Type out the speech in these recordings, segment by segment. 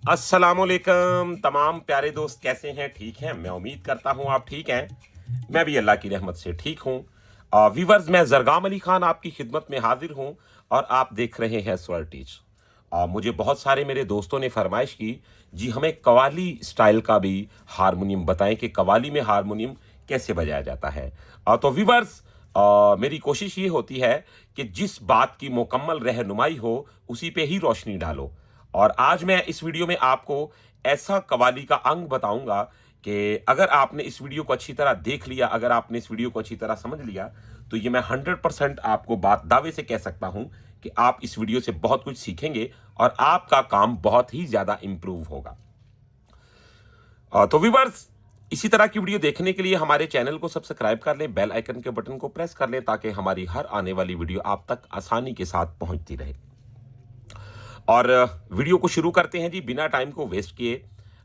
अस्सलामुअलैकुम तमाम प्यारे दोस्त, कैसे हैं? ठीक हैं? मैं उम्मीद करता हूं आप ठीक हैं। मैं भी अल्लाह की रहमत से ठीक हूं। व्यूवर्स, मैं जरगाम अली खान आपकी खिदमत में हाजिर हूं और आप देख रहे हैं स्वर टीच। मुझे बहुत सारे मेरे दोस्तों ने फरमाइश की, जी हमें कवाली स्टाइल का भी हारमोनियम बताएं कि कवाली में हारमोनियम कैसे बजाया जाता है। तो व्यूवर्स, मेरी कोशिश ये होती है कि जिस बात की मुकम्मल रहनुमाई हो उसी पे ही रोशनी डालो। और आज मैं इस वीडियो में आपको ऐसा कवाली का अंग बताऊंगा कि अगर आपने इस वीडियो को अच्छी तरह देख लिया, अगर आपने इस वीडियो को अच्छी तरह समझ लिया, तो ये मैं 100% आपको बात दावे से कह सकता हूं कि आप इस वीडियो से बहुत कुछ सीखेंगे और आपका काम बहुत ही ज्यादा इंप्रूव होगा। तो व्यूअर्स, इसी तरह की वीडियो देखने के लिए हमारे चैनल को सब्सक्राइब कर लें, बेल आइकन के बटन को प्रेस कर लें ताकि हमारी हर आने वाली वीडियो आप तक आसानी के साथ पहुंचती रहे। और वीडियो को शुरू करते हैं जी, बिना टाइम को वेस्ट किए।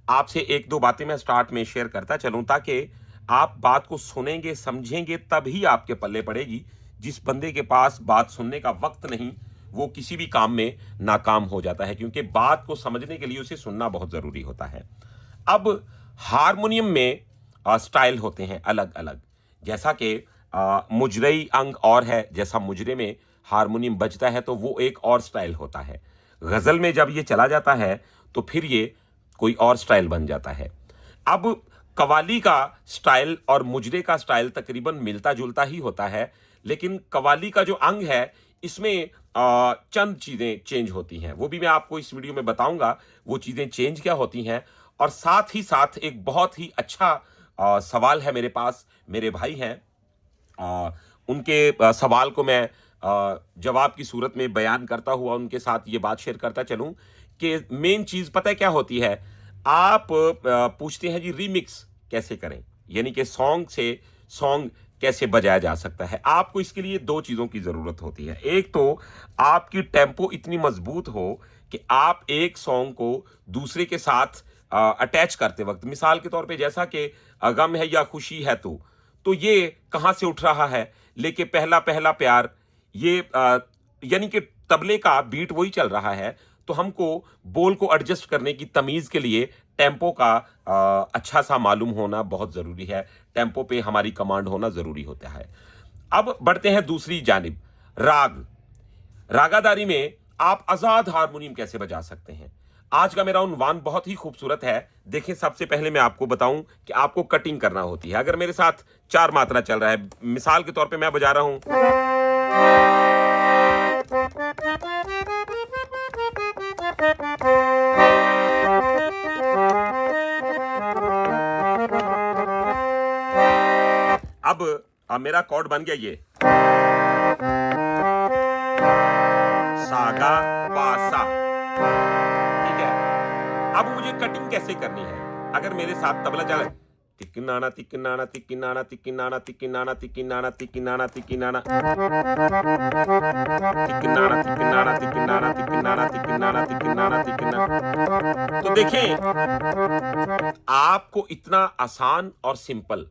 आपसे एक दो बातें मैं स्टार्ट में शेयर करता चलूं ताकि आप बात को सुनेंगे, समझेंगे, तभी आपके पल्ले पड़ेगी। जिस बंदे के पास बात सुनने का वक्त नहीं, वो किसी भी काम में नाकाम हो जाता है, क्योंकि बात को समझने के लिए उसे सुनना बहुत जरूरी होता है। अब हारमोनियम में स्टाइल होते हैं अलग अलग, जैसा कि मुजरई अंग और है, जैसा मुजरे में हारमोनियम बजता है तो वो एक और स्टाइल होता है। गजल में जब ये चला जाता है तो फिर ये कोई और स्टाइल बन जाता है। अब कवाली का स्टाइल और मुजरे का स्टाइल तकरीबन मिलता जुलता ही होता है, लेकिन कवाली का जो अंग है इसमें चंद चीजें चेंज होती हैं, वो भी मैं आपको इस वीडियो में बताऊंगा वो चीजें चेंज क्या होती हैं। और साथ ही साथ एक बहुत ही अच्छा सवाल है मेरे पास, मेरे भाई हैं, उनके सवाल को मैं जवाब की सूरत में बयान करता हुआ उनके साथ ये बात शेयर करता चलूं कि मेन चीज पता है क्या होती है। आप पूछते हैं जी रीमिक्स कैसे करें, यानी कि सॉन्ग से सॉन्ग कैसे बजाया जा सकता है। आपको इसके लिए दो चीजों की जरूरत होती है। एक तो आपकी टेम्पो इतनी मजबूत हो कि आप एक सॉन्ग को दूसरे के साथ अटैच करते वक्त, मिसाल के तौर पे जैसा कि गम है या खुशी है तो ये कहां से उठ रहा है, लेके पहला पहला प्यार, ये यानी कि तबले का बीट वही चल रहा है, तो हमको बोल को एडजस्ट करने की तमीज के लिए टेम्पो का अच्छा सा मालूम होना बहुत जरूरी है। टेम्पो पे हमारी कमांड होना जरूरी होता है। अब बढ़ते हैं दूसरी जानिब, राग। रागादारी में आप आजाद हारमोनियम कैसे बजा सकते हैं। आज का मेरा उन्वान बहुत ही खूबसूरत है। देखें, सबसे पहले मैं आपको बताऊं कि आपको कटिंग करना होती है। अगर मेरे साथ चार मात्रा चल रहा है, मिसाल के तौर पे मैं बजा रहा हूं, अब मेरा कॉर्ड बन गया ये सागा पासा, ठीक है। अब मुझे कटिंग कैसे करनी है। अगर मेरे साथ तबला चले, तिक्किनाना तिक्किनाना तिक्किनाना तिक्किनाना तिक्किनाना तिक्किनाना तिक्किनाना तिक्किनाना तिक्किनाना तिक्किनाना तिक्किनाना तिक्किनाना तिक्किनाना तिक्किनाना तिक्किनाना, तो देखें आपको इतना आसान और सिंपल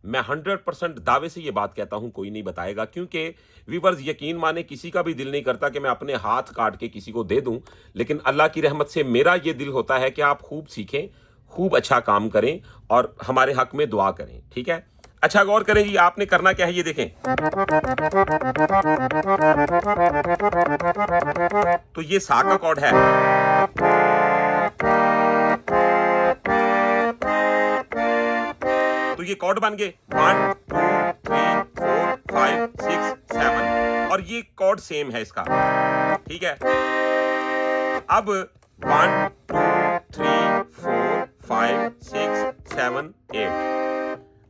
मैं 100% दावे से ये बात कहता हूं कोई नहीं बताएगा, क्योंकि व्यूअर्स यकीन माने किसी का भी दिल नहीं करता कि मैं अपने हाथ काट के किसी को दे दूं, लेकिन अल्लाह की रहमत से मेरा ये दिल होता है कि आप खूब सीखें, खूब अच्छा काम करें और हमारे हक में दुआ करें, ठीक है। अच्छा गौर करें जी, आपने करना क्या है ये देखें। तो ये सा का कॉर्ड है, तो ये कॉर्ड बन गए 1 2 3 4 5 6 7, और ये कॉर्ड सेम है इसका, ठीक है। अब 1 2 3 4 5 6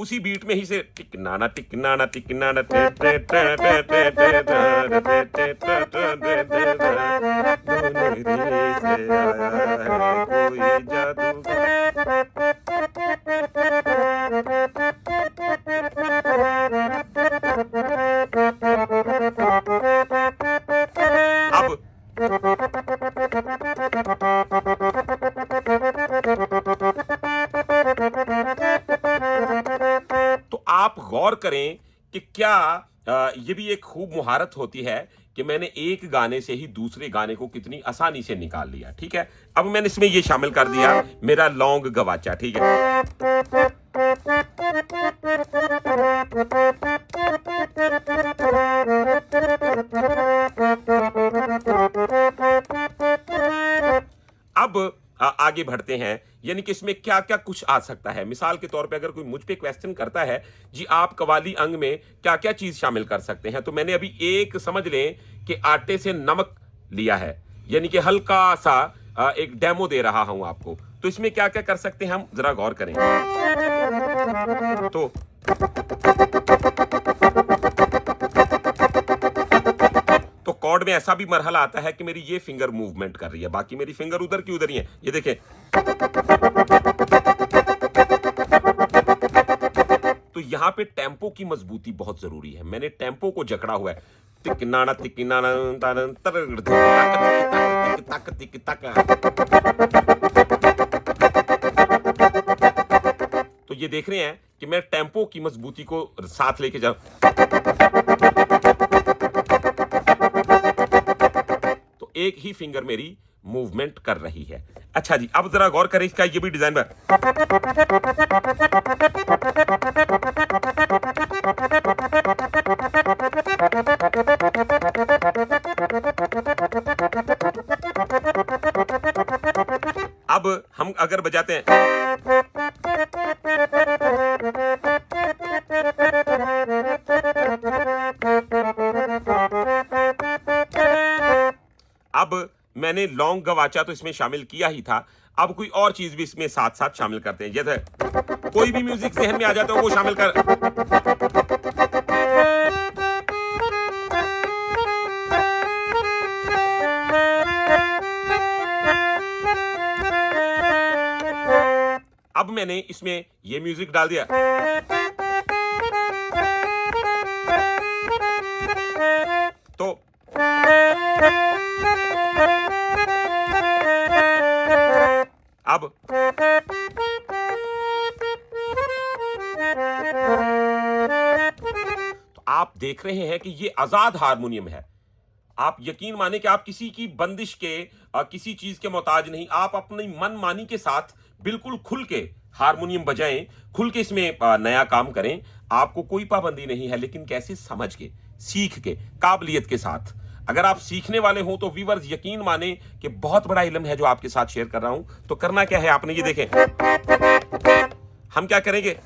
उसी बीट में ही से टिक नाना टिक नाना टिक नाना टे टे टे टे टे टे टे टे टे टे दोनों रे से आया है कोई जादूगर। तो आप गौर करें कि क्या ये भी एक खूब मुहारत होती है कि मैंने एक गाने से ही दूसरे गाने को कितनी आसानी से निकाल लिया। ठीक है, अब मैंने इसमें ये शामिल कर दिया मेरा लौंग गवाचा। ठीक है, अब आगे बढ़ते हैं, यानी कि इसमें क्या क्या कुछ आ सकता है। मिसाल के तौर पे अगर कोई मुझ पे क्वेश्चन करता है जी आप कवाली अंग में क्या क्या चीज शामिल कर सकते हैं, तो मैंने अभी एक समझ लें कि आटे से नमक लिया है, यानी कि हल्का सा एक डेमो दे रहा हूं आपको। तो इसमें क्या क्या कर सकते हैं हम जरा गौर करें। तो कॉर्ड में ऐसा भी मरहला आता है कि मेरी ये फिंगर मूवमेंट कर रही है, बाकी मेरी फिंगर उधर की उधर ही है। ये देखें, तो यहां पे टेम्पो की मजबूती बहुत जरूरी है। मैंने टेम्पो को जकड़ा हुआ है, तिक नाना तो ये देख रहे हैं कि मैं टेम्पो की मजबूती को साथ लेके जाऊं, तो एक ही फिंगर मेरी मूवमेंट कर रही है। अच्छा जी, अब जरा गौर करें इसका ये भी डिजाइन पर। अब हम अगर बजाते हैं, अब मैंने लौंग गवाचा तो इसमें शामिल किया ही था, अब कोई और चीज भी इसमें साथ साथ शामिल करते हैं। जैसे कोई भी म्यूजिक जहन में आ जाता है वो शामिल कर। अब मैंने इसमें ये म्यूजिक डाल दिया, तो अब तो आप देख रहे हैं कि ये आजाद हारमोनियम है। आप यकीन माने कि आप किसी की बंदिश के किसी चीज के मोहताज नहीं, आप अपनी मनमानी के साथ बिल्कुल खुल के हारमोनियम बजाएं, खुल के इसमें नया काम करें। आपको कोई पाबंदी नहीं है, लेकिन कैसे समझ के, सीख के, काबिलियत के साथ। अगर आप सीखने वाले हो तो व्यूअर्स यकीन माने कि बहुत बड़ा इल्म है जो आपके साथ शेयर कर रहा हूं। तो करना क्या है, आपने ये देखें, हम क्या करेंगे,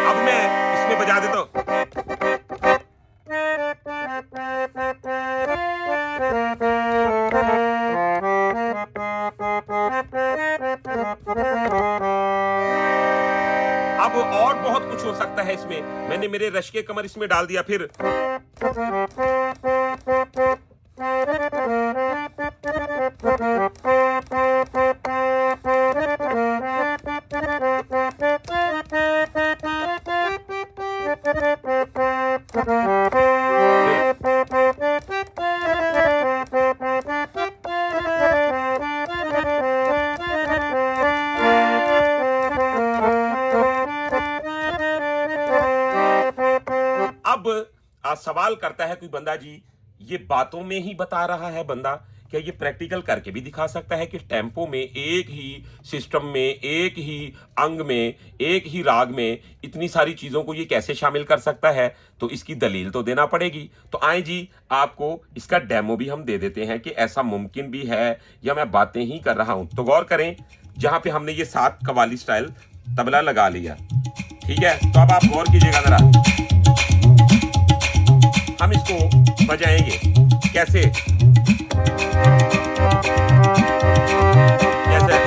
अब मैं इसमें बजा देता हूं। अब और बहुत कुछ हो सकता है इसमें। मैंने मेरे रश्के कमर इसमें डाल दिया, फिर अब सवाल करता है कोई बंदा, जी ये बातों में ही बता रहा है बंदा क्या ये प्रैक्टिकल करके भी दिखा सकता है कि टेम्पो में एक ही सिस्टम में, एक ही अंग में, एक ही राग में इतनी सारी चीज़ों को ये कैसे शामिल कर सकता है? तो इसकी दलील तो देना पड़ेगी। तो आए जी, आपको इसका डेमो भी हम दे देते हैं कि ऐसा मुमकिन भी है या मैं बातें ही कर रहा हूं। तो गौर करें, जहां पे हमने ये 7 कव्वाली स्टाइल तबला लगा लिया, ठीक है? तो अब आप गौर कीजिएगा जरा, हम इसको बजाएंगे कैसे? कैसे?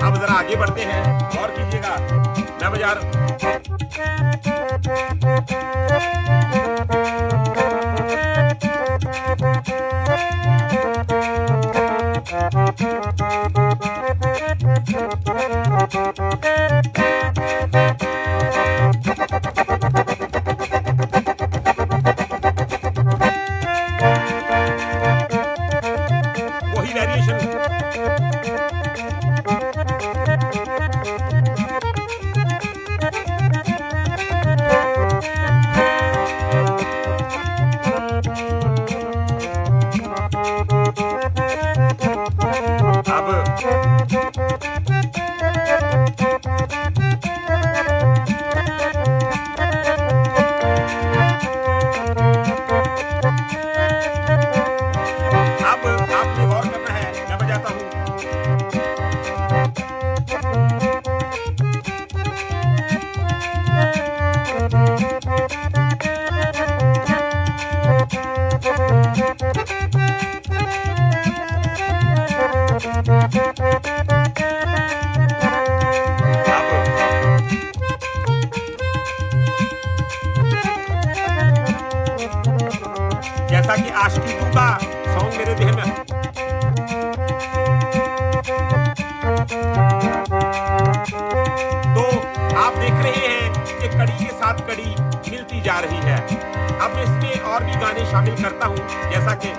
अब जरा आगे बढ़ते हैं, गौर कीजिएगा, मैं बजा रहा हूं। वही वेरिएशन। अब आपने गौर करना है, मैं बजाता हूं। जैसा कि आशिकी 2 का सॉन्ग मेरे देह में, तो आप देख रहे हैं कि कड़ी के साथ कड़ी मिलती जा रही है। अब इसमें और भी गाने शामिल करता हूं, जैसा कि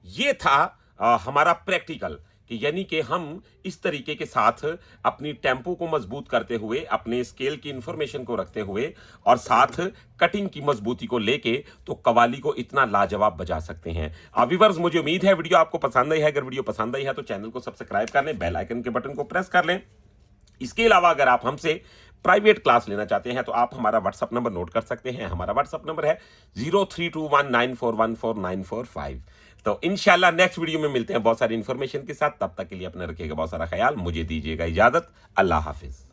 ये था हमारा प्रैक्टिकल कि यानी कि हम इस तरीके के साथ अपनी टेम्पो को मजबूत करते हुए, अपने स्केल की इंफॉर्मेशन को रखते हुए और साथ कटिंग की मजबूती को लेके तो कव्वाली को इतना लाजवाब बजा सकते हैं। व्यूअर्स, मुझे उम्मीद है वीडियो आपको पसंद आई है। अगर वीडियो पसंद आई है तो चैनल को सब्सक्राइब कर लें, बेल आइकन के बटन को प्रेस कर लें। इसके अलावा अगर आप हमसे प्राइवेट क्लास लेना चाहते हैं तो आप हमारा व्हाट्सअप नंबर नोट कर सकते हैं। हमारा व्हाट्सअप नंबर है 0321941495। तो इंशाल्लाह नेक्स्ट वीडियो में मिलते हैं बहुत सारी इंफॉर्मेशन के साथ। तब तक के लिए अपना रखिएगा बहुत सारा ख्याल। मुझे दीजिएगा इजाजत। अल्लाह हाफिज।